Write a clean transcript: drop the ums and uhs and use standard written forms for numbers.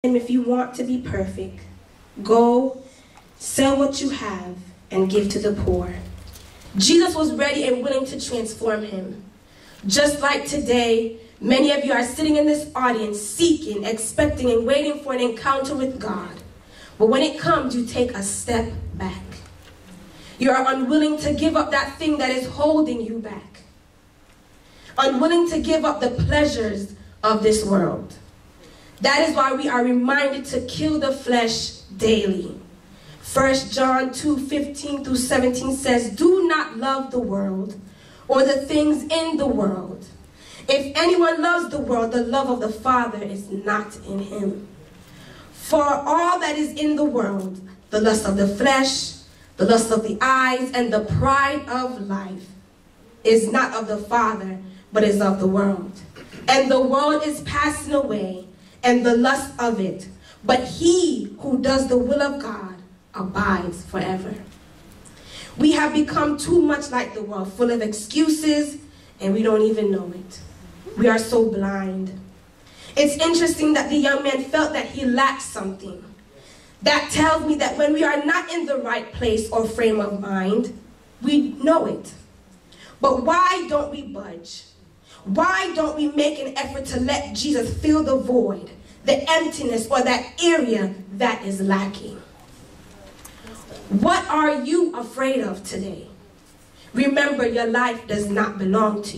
And if you want to be perfect, go sell what you have and give to the poor. Jesus was ready and willing to transform him. Just like today, many of you are sitting in this audience seeking, expecting, and waiting for an encounter with God. But when it comes, you take a step back. You are unwilling to give up that thing that is holding you back. Unwilling to give up the pleasures of this world. That is why we are reminded to kill the flesh daily. 1 John 2:15-17 says, "Do not love the world or the things in the world. If anyone loves the world, the love of the Father is not in him. For all that is in the world, the lust of the flesh, the lust of the eyes, and the pride of life, is not of the Father, but is of the world. And the world is passing away, and the lust of it. But he who does the will of God abides forever." We have become too much like the world, full of excuses, and we don't even know it. We are so blind. It's interesting that the young man felt that he lacked something. That tells me that when we are not in the right place or frame of mind, we know it. But why don't we budge? Why don't we make an effort to let Jesus fill the void, the emptiness, or that area that is lacking? What are you afraid of today? Remember, your life does not belong to you.